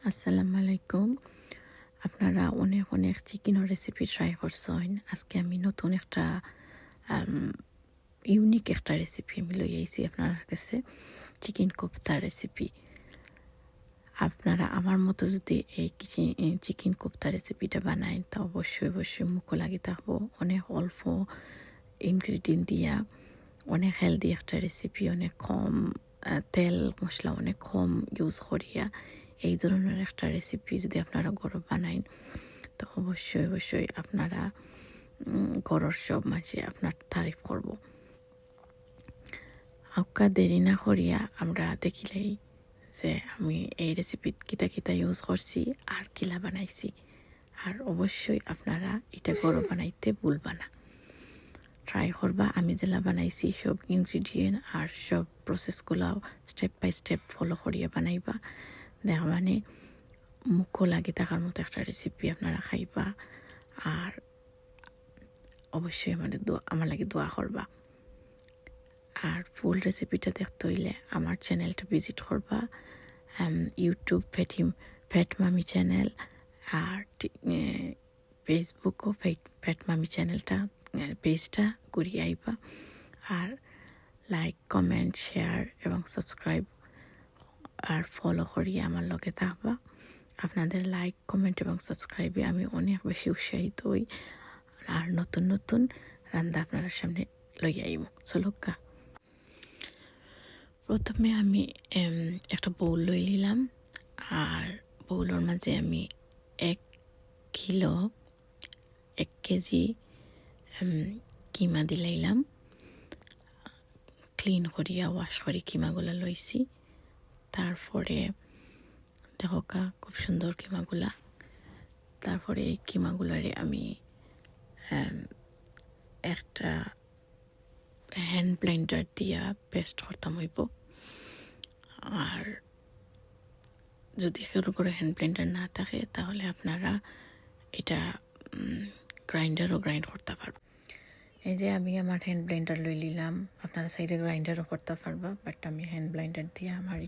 আসসালামু আলাইকুম। আপনারা অনেক অনেক চিকেনের রেসিপি ট্রাই করছেন। আজকে আমি নতুন একটা আম ইউনিক একটা রেসিপি আমি লই আইছি আপনার কাছে। Chicken kofta recipe. আপনারা আমার মতো যদি এই চিকেন কোফতা রেসিপিটা বানায় তা অবশ্যই মুখও লাগি থাকবো। অনেক অল্প ইনগ্রিডিয়েন্ট দিয়া অনেক হেলদি একটা রেসিপি, অনেক কম তেল মশলা অনেক কম ইউজ করিয়া এই ধরনের একটা রেসিপি যদি আপনারা ঘরে বানাইন তো অবশ্যই আপনারা ঘরের সব মাঝে আপনার তারিফ করব। আউকা দেরি না করিয়া আমরা দেখিলেই যে আমি এই রেসিপি কিতা ইউজ করছি আর কিলা বানাইছি। আর অবশ্যই আপনারা এটা ঘরে বানাইতে ভুলবা না, ট্রাই করবা। আমি যেলা বানাইছি সব ইনগ্রিডিয়েন্ট আর সব প্রসেসগুলাও স্টেপ বাই স্টেপ ফলো করিয়া বানাইবা। দেখা মানে মুখও লাগি থাকার মতো একটা রেসিপি আপনারা খাইবা। আর অবশ্যই আমার লাগে দোয়া করবা। আর ফুল রেসিপিটা দেখতে হইলে আমার চ্যানেলটা ভিজিট করবা। ইউটিউব ফ্যাট মামি চ্যানেল, আর ফেসবুকও ফ্যাট মামি চ্যানেলটা পেজটা ঘুরিয়ে আইবা। আর লাইক, কমেন্ট, শেয়ার এবং সাবস্ক্রাইব আর ফলো করিয়ে আমার লগে থাকবা। আপনাদের লাইক, কমেন্ট এবং সাবস্ক্রাইবে আমি অনেক বেশি উৎসাহিত হই আর নতুন রান্না আপনার সামনে লই আইব। চলুকা, প্রথমে আমি একটা বউল লই নিলাম। আর বউলের মাঝে আমি 1 কেজি কিমা দিলাইলাম। ক্লিন করিয়া ওয়াশ করি কিমাগুলা লইছি। তারপরে দেখোকা খুব সুন্দর কিমাগুলা। তারপরে এই কিমাগুলারে আমি একটা হ্যান্ড ব্লেন্ডার দিয়া পেস্ট করতাম হইব। আর যদি কারো করে হ্যান্ড ব্লেন্ডার না থাকে তাহলে আপনারা এটা গ্রাইন্ডারও গ্রাইন্ড করতে পারবেন। এই যে আমি আমার হ্যান্ড ব্লেন্ডার লই নিলাম, আপনারা সাইডে গ্রাইন্ডারও করতে পারবা, বাট আমি হ্যান্ড ব্লেন্ডার দিয়ে আমার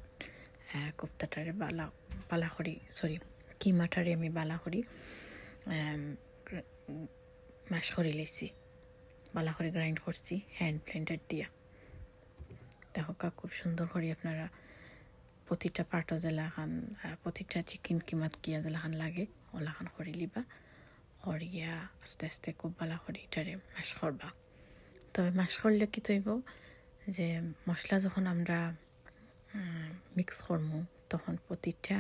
কোফতাটারে বালা করি, কিমাটারে আমি বালা করি ম্যাশ করে লিছি, বালা করে গ্রাইন্ড করছি হ্যান্ড ব্লেন্ডার দিয়া। দেখো খুব সুন্দর করি আপনারা প্রতিটা পার্টও যেলাখান, প্রতিটা চিকেন কিমাত গিয়া যেলাখান লাগে ওলাখান করি লিবা। করিয়া আস্তে খুব বালা করি এটারে ম্যাশ করবা। তবে ম্যাশ করলে কি তৈব যে মশলা যখন আমরা মিক্স করবো তখন প্রতিটা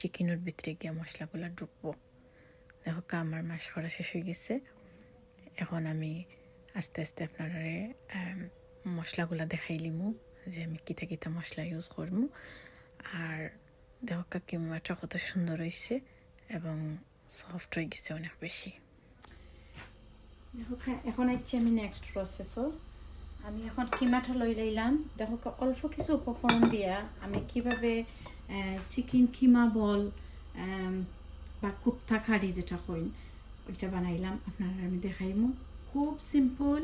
চিকেনের ভিতরে গিয়া মশলাগুলো ঢুকবো। দেখো আমার ম্যাশ করা শেষ হয়ে গেছে। এখন আমি আস্তে আপনারা মশলাগুলো দেখাই লিমু যে আমি কিতা মশলা ইউজ করবো। আর দেখো কিমাটা কত সুন্দর হয়েছে এবং সফট হয়ে গেছে অনেক বেশি। দেখো এখন আইছি আমি নেক্সট প্রসেসও। আমি এখন কিমাটা লই লইলাম। দেখো অল্প কিছু উপকরণ দিয়া আমি কিভাবে চিকেন কিমা বল বা কুপ্তা কারি যেটা কইন ওইটা বানাইলাম আপনারা আমি দেখাইমু। খুব সিম্পল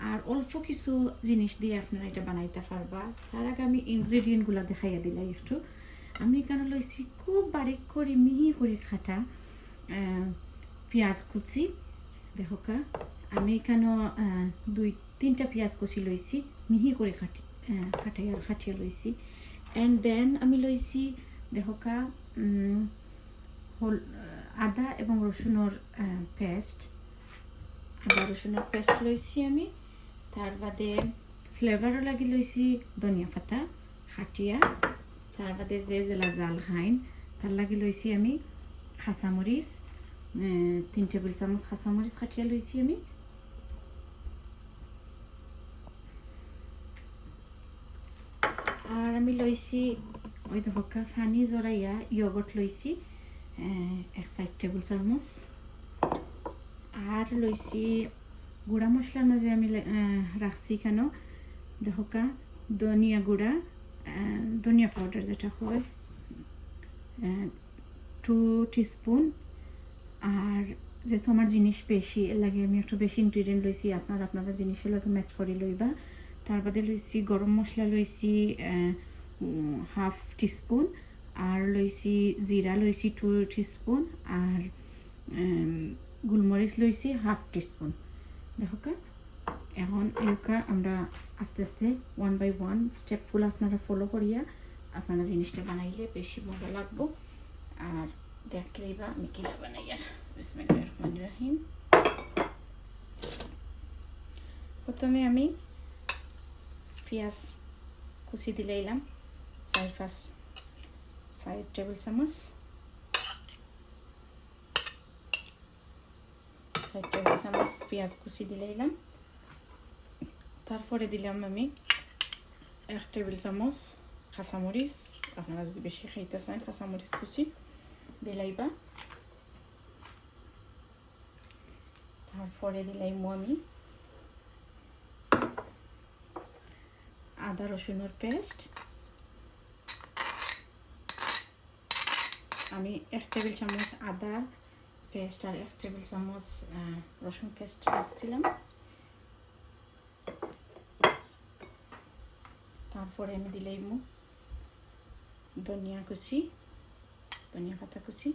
আর অল্প কিছু জিনিস দিয়ে আপনারা এটা বানাইতে পারবা। তার আগে আমি ইনগ্রেডিয়েন্টগুলো দেখাইয়া দিলাই একটু। আমি এখানে লইছি খুব বারিক করে মিহি করে কাটা পেঁয়াজ কুচি। দেখোকা আমি এখানে 2-3টা পেঁয়াজ কুচি লইছি, মিহি করে কাটিয়া লইছি। অ্যান্ড দেন আমি লইছি দেখোকা আদা এবং রসুনের পেস্ট, লইছি আমি। তার বাদে ফ্লেভারও লাগি লইছি ধনিয়া পাতা খাটিয়া। তার বাদে যে জেলা জাল খাইন তার লাগি লইছি আমি কাঁচামরিচ, 3 টেবিল চামচ কাঁচামরিচ খাটিয়া লইছি আমি। আর আমি লইছি ওই ধোকা ফানি জড়াইয়া ইয়গর্ট লইছি 1 টেবিল চামচ। আর লইছি গুঁড়া মশলার মাঝে আমি রাখছি কেন দেখোকা ধনিয়া গুঁড়া, ধনিয়া পাউডার যেটা হয় 2 টিস্পুন। আর যেহেতু আমার জিনিস বেশি এর লাগে আমি একটু বেশি ইনগ্রিডিয়েন্ট লইছি, আপনারা জিনিসের লাগে ম্যাচ করে লইবা। তার বাদে লইছি গরম মশলা লইছি 1/2 টিস্পুন। আর লইছি, জিরা লইছি 2 টিস্পুন, আর গোলমরিচ লইছি 1/2 টিস্পুন। দেখো এখন এরকা আমরা আস্তে আস্তে 1 বাই 1 স্টেপগুলো আপনারা ফলো করিয়া আপনারা জিনিসটা বানাইলে বেশি মজা লাগবো। আর দেখলেই বা আমি কী বানাই। আর বিসমিল্লাহির রহমানির রহিম। প্রথমে আমি পেঁয়াজ কুচি দিলাম 4 টেবিল চামচ, 4 টেবিল চামচ পেঁয়াজ কুচি দিলাম। তারপরে দিলাম আমি 1 টেবিল চামচ কাঁচামরিচ, আপনারা যদি বেশি খাইতে চান কাঁচামরিচ কুচি দিলাইবা। তারপরে দিলাম আমি আদা রসুনের পেস্ট, আমি 1 টেবিল চামচ আদা পেস্ট আর 1 টেবিল চামচ রসুন পেস্ট রাখছিলাম। তারপরে আমি দিলাম ধনিয়া কুচি, ধনিয়া পাতা কুচি,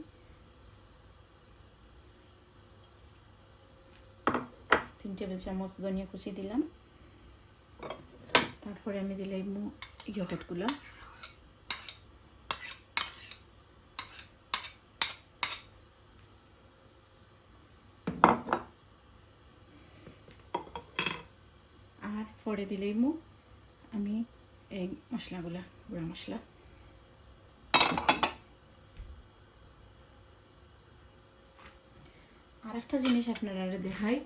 3 টেবিল চামচ ধনিয়া কুচি দিলাম। তারপরে আমি দিলাম ইয়োগর্টগুলো, আর পরে দিলাম আমি এই মশলাগুলা, গুঁড়া মশলা। আর একটা জিনিস আপনারা দেখাই,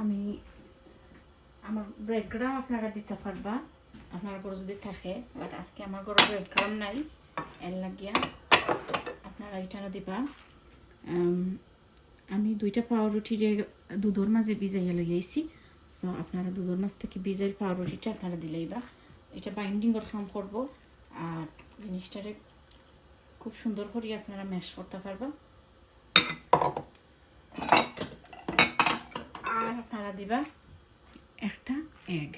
আমি আমার ব্রেড গ্রাম আপনারা দিতে পারবা আপনার ঘরে যদি থাকে, বাট আজকে আমার ঘরে ব্রেড গ্রাম নাই, এর লাগিয়া আপনারা এটা দিবা। আমি 2টা পাউরুটিরে দুধের মাঝে ভিজাইয়া লইয়াইছি। সো আপনারা দুধের মাছ থেকে ভিজাইল পাউরুটিটা আপনারা দিলেইবা, এটা বাইন্ডিংয়ের কাম করব। আর জিনিসটারে খুব সুন্দর করে আপনারা ম্যাশ করতে পারবা। আর আপনারা দিবা একটা এগ,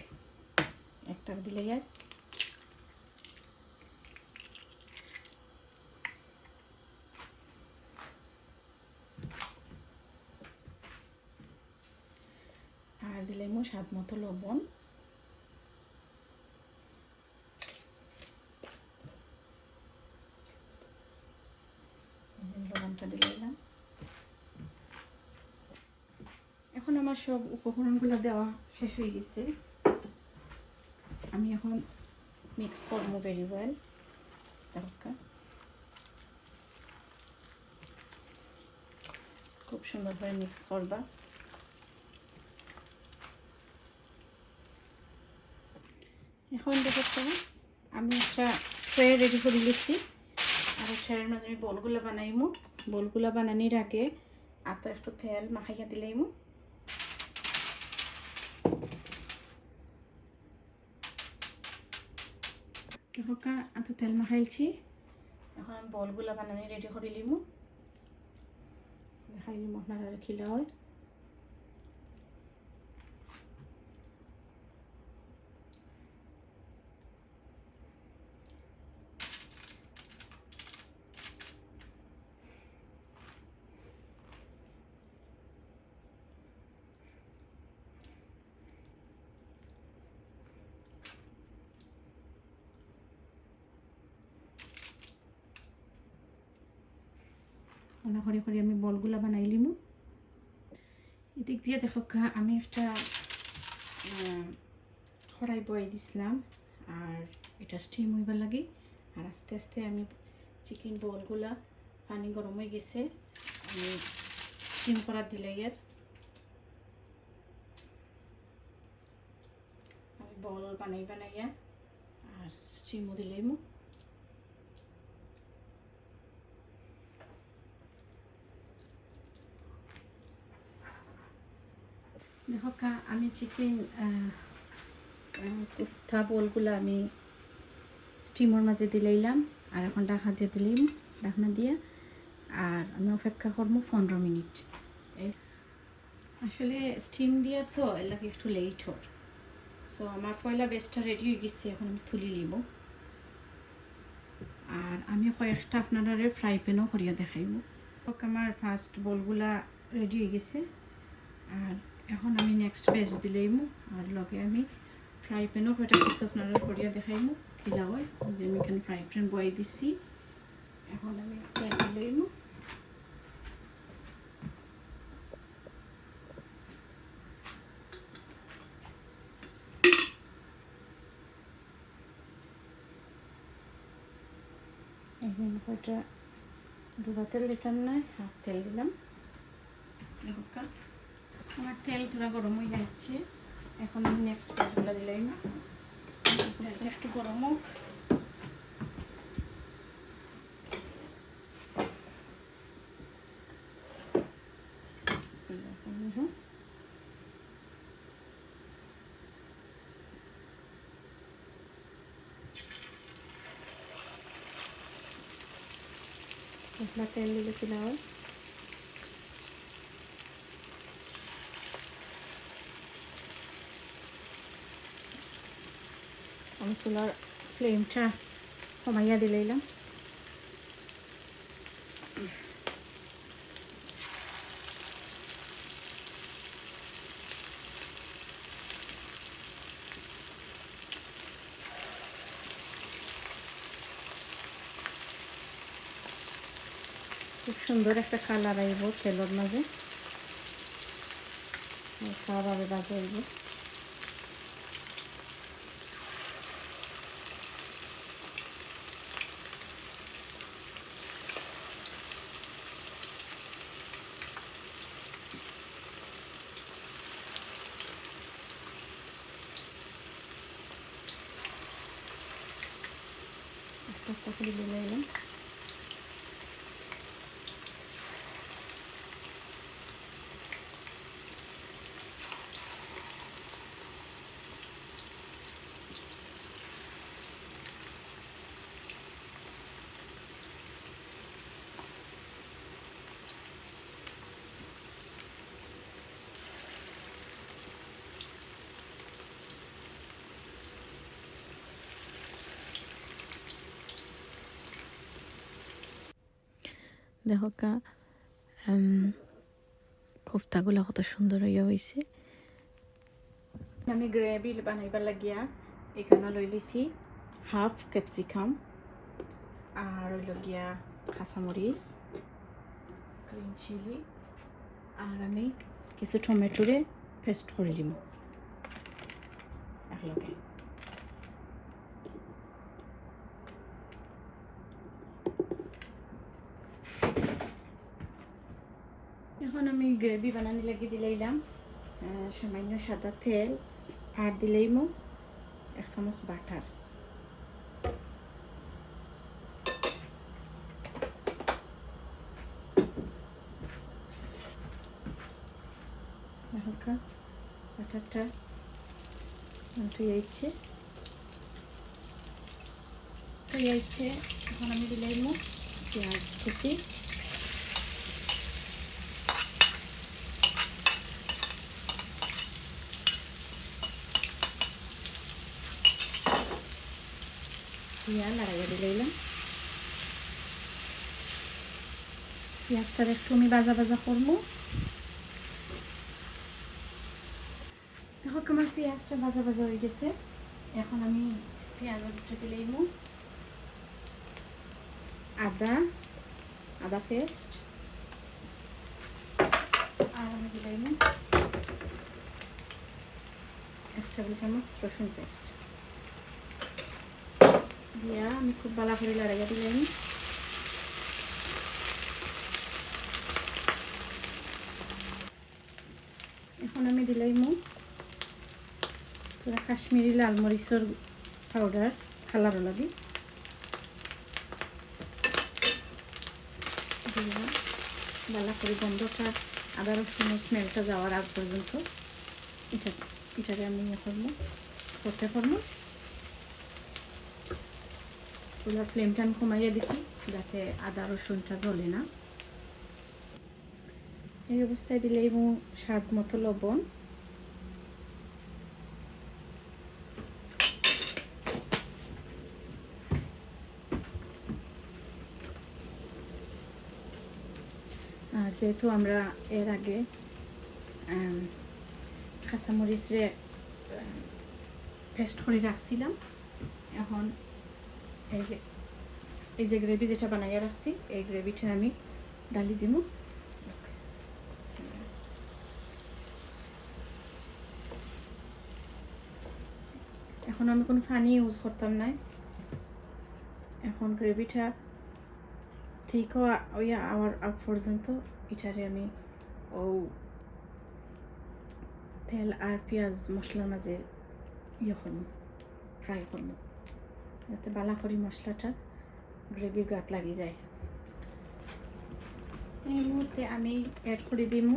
একটা দিলে আর দিলাম স্বাদ মতো লবণ। লবণটা দিলাম। এখন আমার সব উপকরণগুলো দেওয়া শেষ হয়ে গেছে, আমি এখন মিক্স করবো ভেরি ওয়েল। খুব সুন্দরভাবে মিক্স করবা। এখন দেখো আমি একটা ট্রে রেডি করে নিচ্ছি, আর ট্রের মাঝে আমি বলগুলো বানাইমু। বলগুলো বানানোর আগে আতো একটু তেল মাখাইয়া দিলাইমু। দেখো আতো তেল মাখাইছি, এখন আমি বলগুলো বানানি রেডি করে নিমু, দেখাইলিম আপনারা খিলা হয়। করে করে আমি বলগুলো বানাইলিম। এদিক দিয়ে দেখো আমি একটা কড়াই বয়ে দিছিলাম, আর এটা স্টিম হইবার লাগে। আর আস্তে আস্তে আমি চিকেন বলগুলা, পানি গরম হয়ে গেছে, আমি স্টিম করা দিলাই। আর আমি বল বানাইয়া আর স্টিমও দিলাইমু। দেখো আমি চিকেন কোফতা বলগুলো আমি স্টিমের মাঝে দিলাইলাম, আর এখন ঢাকা দিয়ে দিলাম, ঢাকনা দিয়ে। আর আমি অপেক্ষা করবো 15 মিনিট। আসলে স্টিম দিয়ে তো এর লাগে একটু লেট হর। সো আমার পয়লা বেসটা রেডি হয়ে গেছে, এখন আমি তুলি নিব। আর আমি কয়েকটা আপনারা ফ্রাই প্যানও করিয়া দেখাইব। আমার ফার্স্ট বলগুলা রেডি হয়ে গেছে। আর এখন আমি নেক্সট পেজ দিলাইম। আর লগে আমি ফ্রাই প্যানও কয়টা কিছু আপনারা করিয়া দেখাইম কিলা হয়। যে আমি এখানে ফ্রাই প্যান বয়াই দিছি। এখন আমি তেল দিলাইম। এই যে আমি কয়টা ডুবা তেল দিতাম না, হাফ তেল দিলাম। আমার তেল তোরা গরম হয়ে যাচ্ছে। এখন আমি নেক্সট পেঁয়াজগুলো দিলাম না, একটু গরম হোক। তেল দিলে কিনা হয় আমি চুলার ফ্লেমটা কমাইয়া দিলাম। খুব সুন্দর একটা কালার আইব তেলের মাঝে, খাওয়াভাবে বাজে আইব। একটা করে দিলাম। দেখো কোফতাগুলো কত সুন্দর হইয়া হয়েছে। আমি গ্রেভি বানাইবার লাগিয়া এখানে লই লিছি হাফ ক্যাপসিকাম আর হইল গিয়া কাঁচামরিচ, গ্রিন চিলি, আর আমি কিছু টমেটোরে পেস্ট করে দিব একলগে। এখন আমি গ্রেভি বানানি লাগি দিলাম সামান্য সাদা তেল, আর দিলাম 1 চামচ বাটার। হালকা বাটারটা হয়েছে। এখন আমি দিলাম পেঁয়াজ কুচি, লাগাইয়া দিলাম। পেঁয়াজটার একটু আমি ভাজা ভাজা করবো। দেখো আমার পেঁয়াজটা ভাজা ভাজা হয়ে গেছে। এখন আমি পেঁয়াজের ভিতরে দিলাম আদা পেস্ট, আর আমি দিলাম 1 টেবিল চামচ রসুন পেস্ট দিয়া আমি খুব ভালো করে লাগাইয়া দিলাম। এখন আমি দিলাম তোরা কাশ্মীরি লাল মরিচের পাউডার কালার লাগি ভালো করে গন্ধটা আদা রসুনের স্মেলটা যাওয়ার আগ পর্যন্ত এটাকে আমি করবো সরতে করবো। চুলার ফ্লেমটা আমি কমাইয়া দিচ্ছি যাতে আদা রসুনটা জ্বলে না। এই অবস্থায় দিলে এবং স্বাদ মতো লবণ, আর যেহেতু আমরা এর আগে কাঁচামরিচে পেস্ট করে রাখছিলাম, এখন এই যে গ্রেভি যেটা বানাইয়া রাখছি এই গ্রেভিটা আমি ডালি দিব। এখন আমি কোনো পানি ইউজ করতাম না। এখন গ্রেভিটা ঠিক হওয়ার আগ পর্যন্ত এটারে আমি তেল আর পেঁয়াজ মশলার মাঝে করবো, ফ্রাই করবো, যাতে বালা করে মশলাটা গ্রেভির গাত লাগি যায়। এই মুহূর্তে আমি অ্যাড করে দিব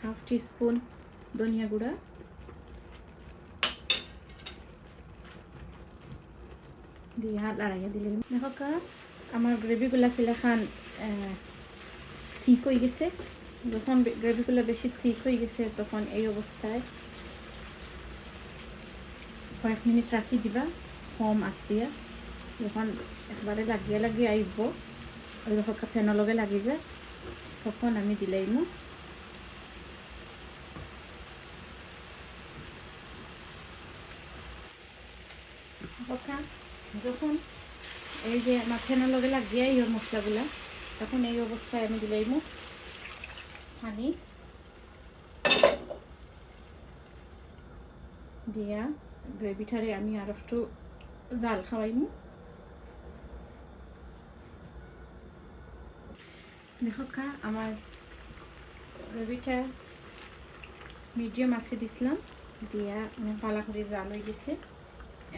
হাফ টিস্পুন ধনিয়া গুঁড়া, দিয়ে লড়াইয়া দিলে দেখো আমার গ্রেভিগুলা ফিলাখান ঠিক হয়ে গেছে। যখন গ্রেভিগুলো বেশি ঠিক হয়ে গেছে তখন এই অবস্থায় কয়েক মিনিট রাখি দিবা কম আঁচ দিয়া। যখন একবারে লাগিয়ে আইব ওই রকম ফ্যানের লগে লাগি যায় তখন আমি দিলাইমু যখন এই যে আমার ফ্যানের লগে লাগিয়ে ওর মশলাগুলা, তখন এই অবস্থায় আমি দিলাইমু পানি দিয়া গ্রেভিটারে আমি আর একটু জাল খাওয়াইমু। দেখো আমার গ্রেভিটা মিডিয়াম আছে দিছিলাম, দিয়া অনেক ভালো করে জাল হয়ে গেছে।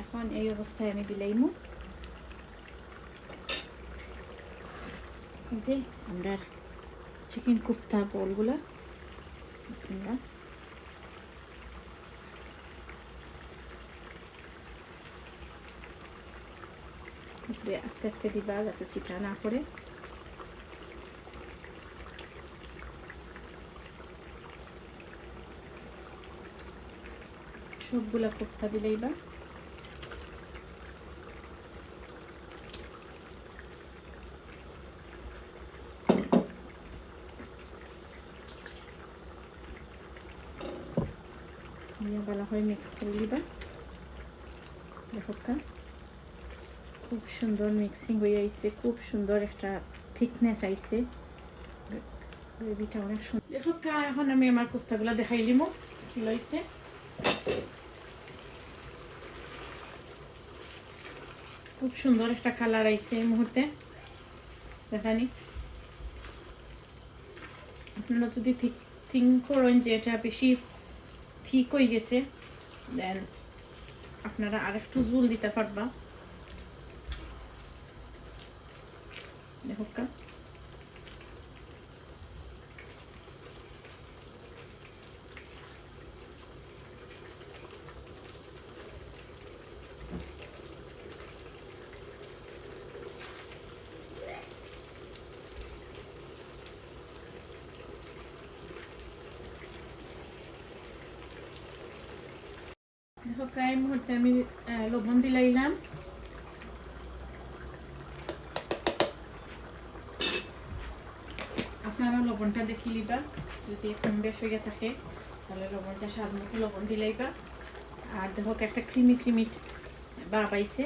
এখন এই অবস্থায় আমি দিলাইমু এই যে আমরা চিকেন কোফতা বলগুলা। বিসমিল্লাহ। আস্তে আস্তে দিবা যাতে ছিটা না পড়ে। সবগুলা কোফতা দিলেইবা। ভালো করে মিক্স করে দিবা। দেখো খুব সুন্দর মিক্সিং হয়ে আইছে, খুব সুন্দর একটা থিকনেস আইছে, গ্রেভিটা অনেক সুন্দর। দেখো এখন আমি আমার কোফতাগুলো দেখাই দিব কি লইছে। খুব সুন্দর একটা কালার আইছে এই মুহূর্তে। দেখানি আপনারা যদি থিঙ্ক করেন যে এটা বেশি ঠিক হয়ে গেছে, দেন আপনারা আরেকটু জল দিতে পারবা। দেখো এই মুহূর্তে আমি লবণ দিলাইলাম। আপনারা লবণটা দেখি লিবা, যদি কম বেশ হয়ে থাকে তাহলে লবণটা স্বাদ মতো লবণ দিলাইবা। আর দেখো একটা ক্রিমি ক্রিমি ভাব আইছে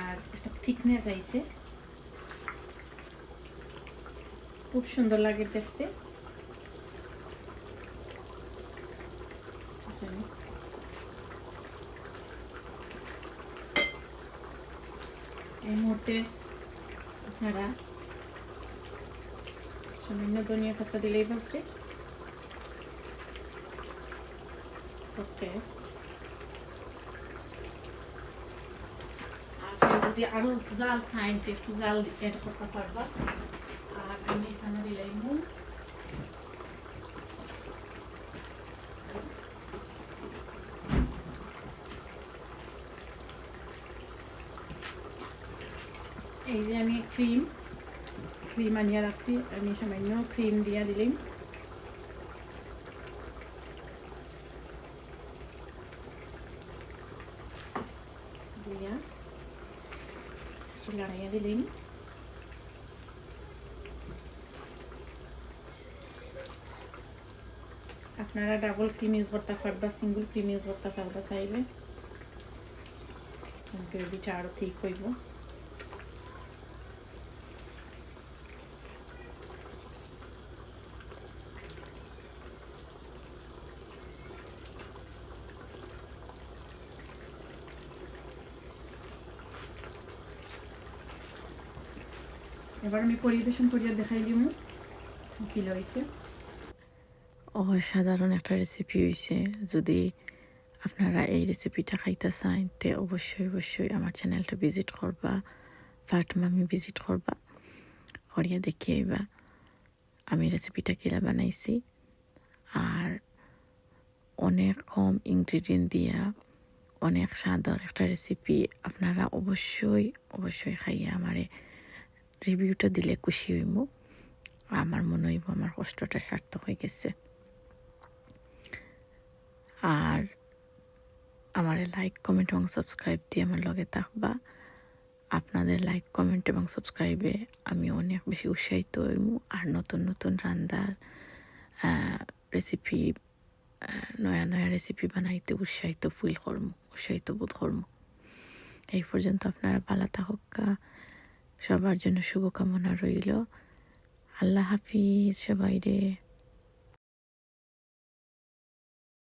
আর একটা থিকনেস আইছে, খুব সুন্দর লাগে দেখতে। এই মুহূর্তে আপনারা সামান্য ধনিয়া পাতা দিলেই ভাবতে টেস্ট। আর যদি আরো জাল চাই একটু জাল এড করতে পারবা। আর আমি এখানে দিলাই নুন, এই যে আমি ক্রিম আনিয়া রাখছি, আমি সামান্য ক্রিম দিয়া দিলাম। দিয়া লড়াইয়া দিলাম। আপনারা ডাবল ক্রিম ইউজ করতে পারবা, সিঙ্গল ক্রিম ইউজ করতে পারবা চাইলে। গ্রেভিটা আরও ঠিক হইব। এবার আমি পরিবেশন করিয়া দেখাই দিব কি হয়েছে। অসাধারণ একটা রেসিপি হয়েছে। যদি আপনারা এই রেসিপিটা খাইতে চান তে অবশ্যই আমার চ্যানেলটা ভিজিট করবা, ফাটমামি ভিজিট করবা, করিয়া দেখিয়ে আইবা আমি রেসিপিটা কিলা বানাইছি। আর অনেক কম ইনগ্রিডিয়েন্ট দিয়া অনেক স্বাদের একটা রেসিপি। আপনারা অবশ্যই খাইয়া আমারে রিভিউটা দিলে খুশি হইব। আমার মনে হইব আমার কষ্টটা সার্থক হয়ে গেছে। আর আমার লাইক কমেন্ট এবং সাবস্ক্রাইব দিয়ে আমার লগে থাকবা। আপনাদের লাইক কমেন্ট এবং সাবস্ক্রাইবে আমি অনেক বেশি উৎসাহিত হইব। আর নতুন রান্নার রেসিপি, নয়া রেসিপি বানাইতে উৎসাহিত বোধ করবো। এই পর্যন্ত আপনারা ভালো থাকুক। সবার জন্য শুভকামনা রইল। আল্লাহ হাফিজ সবাই রে।